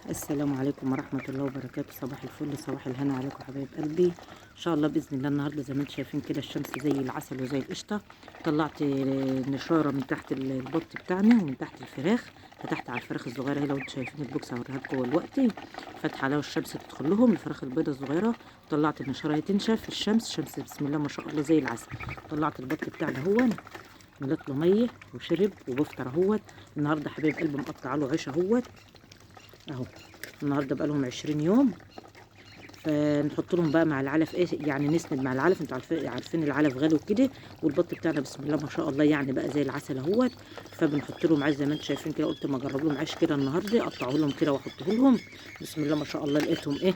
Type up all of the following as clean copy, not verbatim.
السلام عليكم ورحمة الله وبركاته. صباح الفل، صباح الهنا عليكم حبايب قلبي. ان شاء الله باذن الله النهارده زي ما انتم شايفين كده الشمس زي العسل وزي القشطه. طلعت نشاره من تحت البط بتاعنا ومن تحت الفراخ. فتحت على الفراخ الصغيره اهي، لو انتم شايفين البوكس هوريها لكم دلوقتي. فاتحه عليها الشمس تدخل لهم الفراخ البيضه الصغيره. طلعت النشاره هي تنشف في الشمس، شمس بسم الله ما شاء الله زي العسل. طلعت البط بتاعنا هو مليت له ميه وشرب وبفطر اهوت. النهارده حبايب قلبي مقطعه له عيش اهوت اهو. النهارده بقى لهم 20 يوم. فنحط لهم بقى مع العلف ايه، يعني نسند مع العلف. انتوا عارفين العلف غالي وكده، والبط بتاعنا بسم الله ما شاء الله يعني بقى زي العسل اهوت. فبنحط لهم عيش زي ما انتم شايفين كده. قلت ما اجرب لهم عيش كده النهارده، اقطعه لهم كده واحطه لهم. بسم الله ما شاء الله لقيتهم ايه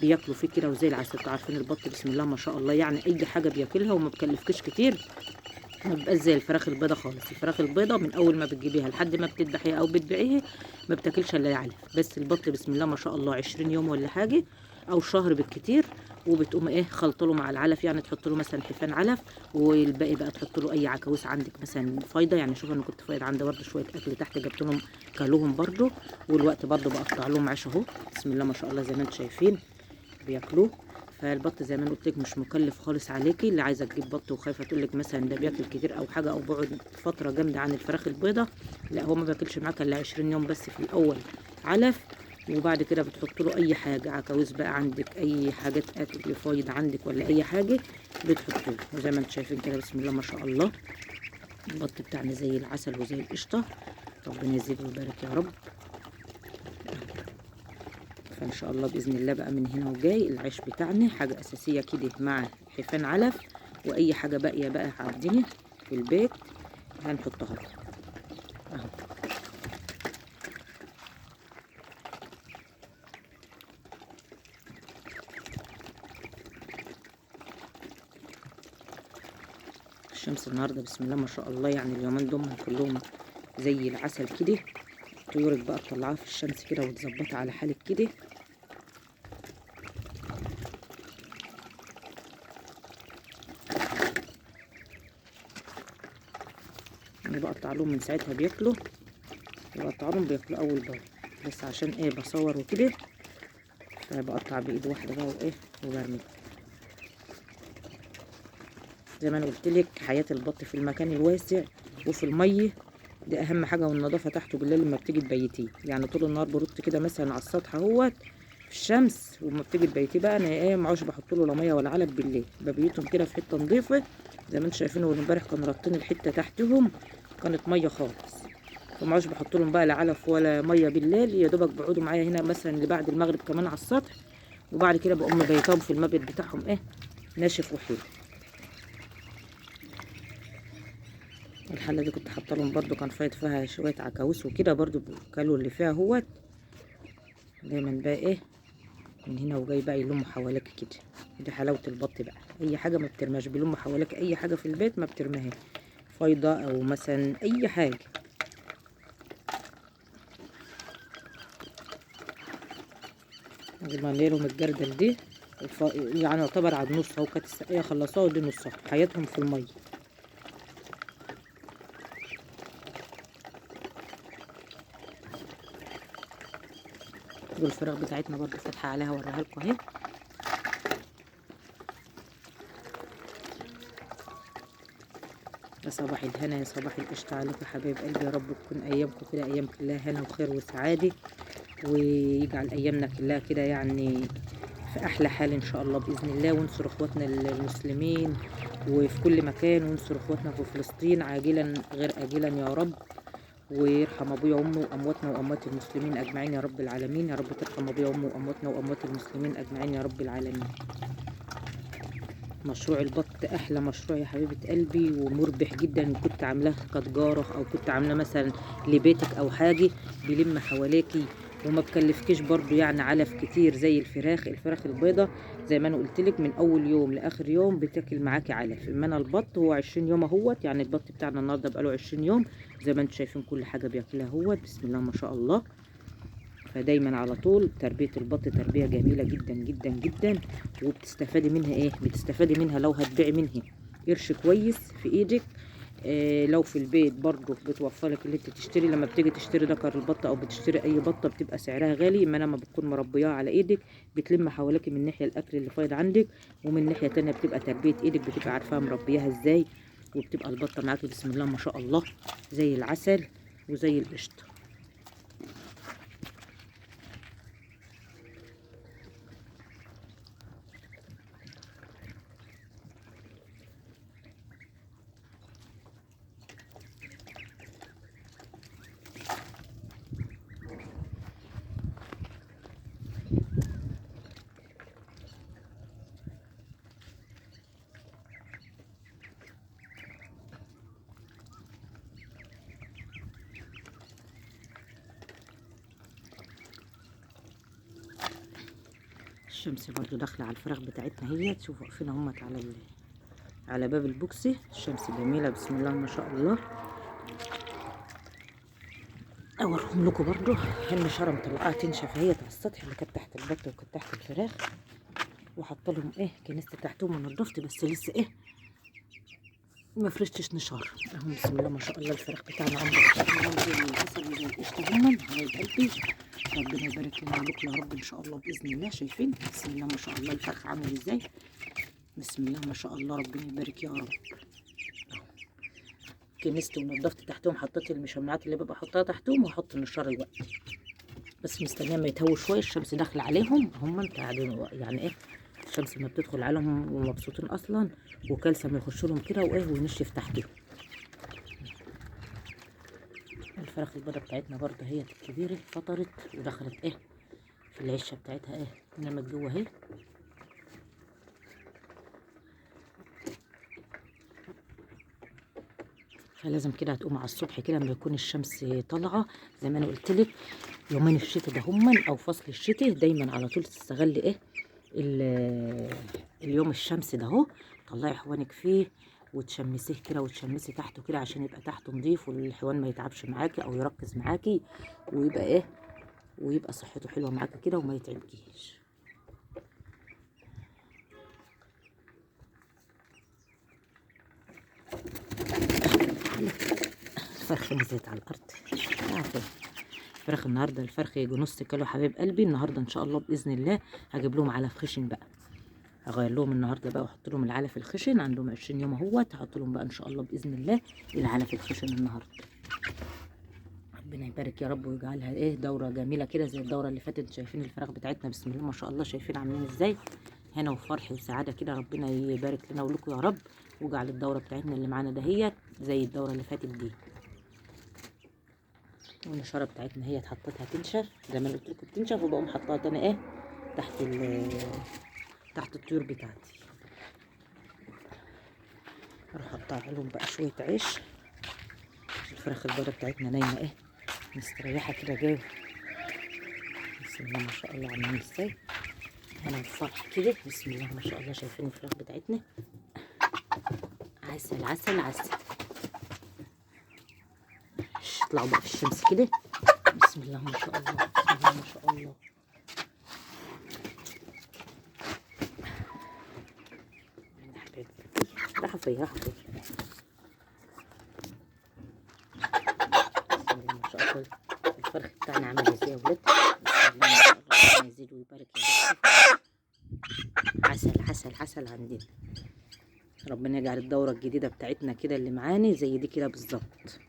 بياكلوا فيه كده وزي العسل. انتوا عارفين البط بسم الله ما شاء الله يعني اي حاجه بياكلها وما بكلفكش كتير. ما بيبقاش زي الفراخ البيضه خالص. الفراخ البيضه من اول ما بتجيبيها لحد ما بتذبحيها او بتبيعيها ما بتاكلش الا علف. بس البط بسم الله ما شاء الله 20 يوم ولا حاجه او شهر بالكتير، وبتقوم ايه خلط له مع العلف. يعني تحط له مثلا حفان علف، والباقي بقى تحط له اي عكاويس عندك مثلا فايضه. يعني شوف انا كنت فايض عندي برده شويه اكل تحت جبت لهم كلوهم برده. والوقت برده بقطع لهم عيش اهو بسم الله ما شاء الله زي ما انتم شايفين بياكلوه. فالبط زي ما انا قلت لك مش مكلف خالص عليكي. اللي عايزه تجيب بط وخايفه تقول لك مثلا ده بياكل كتير او حاجه او بعد فتره جامده عن الفراخ البيضه، لا هو ما بياكلش معاك الا 20 يوم بس في الاول علف. وبعد كده بتحط له اي حاجه عكاويس بقى عندك، اي حاجات اكل فايض عندك ولا اي حاجه بتحط له. وزي ما انتم شايفين كده بسم الله ما شاء الله البط بتاعنا زي العسل وزي القشطه. ربنا يزيد ويبارك يا رب. فان شاء الله باذن الله بقى من هنا وجاي العيش بتاعنا حاجه اساسيه كده مع حفان علف. واي حاجه باقيه بقى عندنا في البيت هنحطها له اهو. الشمس النهارده بسم الله ما شاء الله يعني اليومين دول كلهم زي العسل كده. طيورك بقى تطلعها في الشمس كده وتظبطها على حالك كده. انا بقطع لهم من ساعتها بياكلوا، بقطع لهم بياكلوا اول باول. بس عشان ايه بصور وكده فبقطع بايد واحده بقى وايه وبرمي. زي ما انا قلت لك حياه البط في المكان الواسع وفي الميه دي اهم حاجه، والنظافه تحته بالليل لما بتيجي تبيتيه. يعني طول النهار برد كده مثلا على السطح اهوت في الشمس، وما بتيجي تبيتيه بقى انا ايه معوش بحط له لا ميه ولا علف بالليل. ببيتهم كده في حته نظيفه زي ما انتم شايفين. امبارح كانوا رابطين الحته تحتهم كانت ميه خالص، فمعوش بحط لهم بقى لا علف ولا ميه بالليل. يا دوبك بيقعدوا معايا هنا مثلا اللي بعد المغرب كمان على السطح، وبعد كده بقوم مبيتهم في المبيت بتاعهم ايه ناشف وحلو. الحله دي كنت حاطه لهم برده كان فايت فيها شويه عكاويس وكده برده كلوا اللي فيها اهوت. دايما بقى ايه من هنا وجاي بقى يلموا حواليك كده. دي حلاوه البط بقى، اي حاجه ما بترماش بيلموا حواليك. اي حاجه في البيت ما بترماها فايضه او مثلا اي حاجه. ما لهم الجردل دي يعني يعتبر على النص اهو. كانت السقايه خلصوها ودي نصها حياتهم في الميه. والفراخ بتاعتنا برضه فاتحه عليها اوريها لكم اهي. يا صباح الهنا يا صباح القشطة عليكم يا حبايب قلبي. يا رب تكون ايامكم كده ايام كلها هنا وخير وسعاده، ويجعل ايامنا كلها كده يعني في احلى حال ان شاء الله باذن الله. وانصر اخواتنا المسلمين وفي كل مكان، وانصر اخواتنا في فلسطين عاجلا غير اجلا يا رب. ويرحم ابويا وامي وامواتنا واموات المسلمين اجمعين يا رب العالمين. يا رب ترحم ابويا وامي وامواتنا واموات المسلمين اجمعين يا رب العالمين. مشروع البط احلى مشروع يا حبيبه قلبي ومربح جدا. ان كنت عاملاه كتجاره او كنت عامله مثلا لبيتك او حاجه بيلم حواليكي وما بكلفكيش برضو يعني علف كتير زي الفراخ البيضه. زي ما انا قلت لك من اول يوم لاخر يوم بتاكل معاكي علف. اما انا البط هو 20 يوم اهوت. يعني البط بتاعنا النهارده بقاله 20 يوم زي ما انتم شايفين كل حاجه بياكلها اهوت بسم الله ما شاء الله. فدايما على طول تربية البط تربية جميلة جدا جدا جدا. وبتستفادي منها ايه؟ بتستفادي منها لو هتبيعي منها قرش كويس في ايدك. لو في البيت برضو بتوفرلك اللي انت تشتري. لما بتيجي تشتري ذكر البطه او بتشتري اي بطه بتبقى سعرها غالي، اما لما بتكون مربياها على ايدك بتلم حواليك من ناحيه الاكل اللي فايض عندك، ومن ناحيه تانية بتبقى تربيه ايدك، بتبقى عارفاها مربياها ازاي، وبتبقى البطه معاكي بسم الله ما شاء الله زي العسل وزي القشطه. الشمس برضو داخله على الفراخ بتاعتنا، هي تشوفوا واقفين اهمت على باب البوكسي. الشمس جميله بسم الله ما شاء الله. اوريهم لكم برضو النشاره مطلعاها تنشف اهيت على السطح اللي كانت تحت البط وكانت تحت الفراخ، وحاطه لهم كنست تحتهم ونضفت، بس لسه ما فرشتش نشار اهم. بسم الله ما شاء الله الفراخ بتاعنا عمرها زي العسل وزي القشطه هم حبايب قلبي. ربنا يبارك لنا ولكم يا رب ان شاء الله باذن الله. شايفين بسم الله ما شاء الله الفرخ عامل ازاي، بسم الله ما شاء الله ربنا يبارك يا رب. كنست ونضفت تحتهم، حطيت المشمعات اللي ببقى احطها تحتهم، واحط النشار الوقت بس مستنيه ما يتهووا شويه. الشمس داخله عليهم هم انت قاعدين يعني الشمس ما بتدخل عليهم ومبسوطين اصلا، وكالسيوم يخش لهم كده وينشف تحتهم. الفراخ البيضه بتاعتنا برضه هي الكبيره فطرت ودخلت في العشه بتاعتها نامت جوه اهي. فلازم كده هتقوم على الصبح كده لما يكون الشمس طالعه زي ما انا قلت لك. يومين الشتاء ده هما او فصل الشتاء دايما على طول تستغلي اليوم الشمس ده اهو، طلعي حوانك فيه وتشمسيه كده وتشمسي تحته كده عشان يبقى تحته نضيف، والحيوان ما يتعبش معاكي او يركز معاكي، ويبقى ويبقى صحته حلوه معاكي كده وما يتعبكيش. الفرخ نزلت على الارض الفراخ النهارده. الفرخ يجي نص كيلو حبيب قلبي النهارده ان شاء الله باذن الله. هجيب لهم علف خشن بقى، هغير لهم النهارده بقى واحط لهم العلف الخشن. عندهم 20 يوم اهوت، هحط لهم بقى ان شاء الله باذن الله العلف الخشن النهارده. ربنا يبارك يا رب ويجعلها دوره جميله كده زي الدوره اللي فاتت. شايفين الفراخ بتاعتنا بسم الله ما شاء الله، شايفين عاملين ازاي هنا وفرح وسعاده كده. ربنا يبارك لنا ولكم يا رب، ويجعل الدوره بتاعتنا اللي معانا دهيت زي الدوره اللي فاتت دي. والنشاره بتاعتنا هي حطيتها تنشف زي ما قلت لكم بتنشف، وبقوم حطاها تاني تحت الطيور بتاعتي. اروح اقطع لهم بقى شويه عيش. الفراخ البيضه بتاعتنا نايمه مستريحه كده جايه بسم الله ما شاء الله. عاملين ازاي هنا الفرح كده بسم الله ما شاء الله. شايفين الفراخ بتاعتنا عسل عسل عسل. اطلعوا بقى في الشمس كده بسم الله ما شاء الله بسم الله ما شاء الله. راحوا فين راحوا فين بسم الله ما شاء الله. الفرخ بتاعنا عامل ازاي يا ولاد بسم الله ما شاء الله. ربنا يزيد ويبارك يا رب. عسل عسل عسل عندنا. ربنا يجعل الدورة الجديدة بتاعتنا كده اللي معاني زي دي كده بالظبط.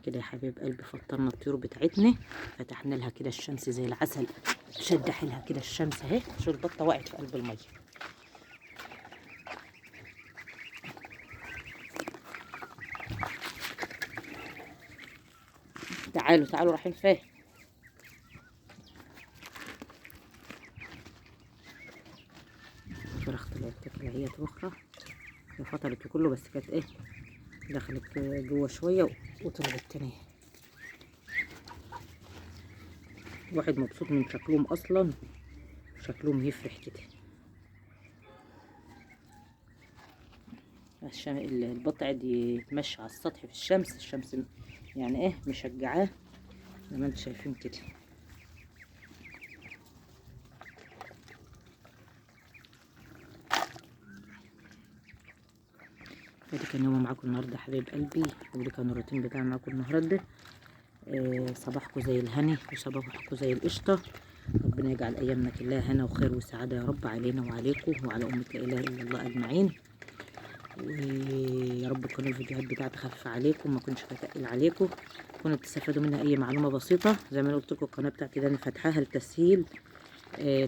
كده يا حبيب قلبي فطرنا الطيور بتاعتنا، فتحنا لها كده الشمس زي العسل، شد حيلها كده الشمس اهي. شوف البطه وقعت في قلب الميه. تعالوا تعالوا رايحين فين؟ الفراخ طلعت تاكل هي اخرى، هي فطرت كله بس كانت دخلت جوه شويه وطلعت تاني. واحد مبسوط من شكلهم اصلا، شكلهم يفرح كده. البط قاعد يتمشى على السطح في الشمس. الشمس يعني مشجعاه زي ما انتم شايفين كده. ادي كان يوم معاكم النهارده يا حبايب قلبي، ودي كان الروتين بتاعي معاكم النهارده. صباحكم زي الهنا وصباحكم زي القشطه. ربنا يجعل ايامنا كلها هنا وخير وسعاده يا رب علينا وعليكم وعلى امه لا اله الا الله اجمعين. ويا رب تكون الفيديوهات بتاعتي خفيفه عليكم، ما كنتش بتقل عليكم، تكونوا بتستفادوا منها اي معلومه بسيطه. زي ما انا قلت لكم القناه بتاعتي ده انا فاتحاها لتسهيل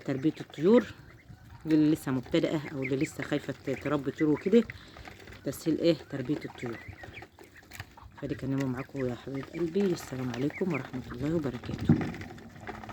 تربيه الطيور للي لسه مبتدئه او اللي لسه خايفه تربي طيور وكده. تسهيل تربيه الطيور. فدي كان يوم معاكم يا حبايب قلبي. السلام عليكم ورحمه الله وبركاته.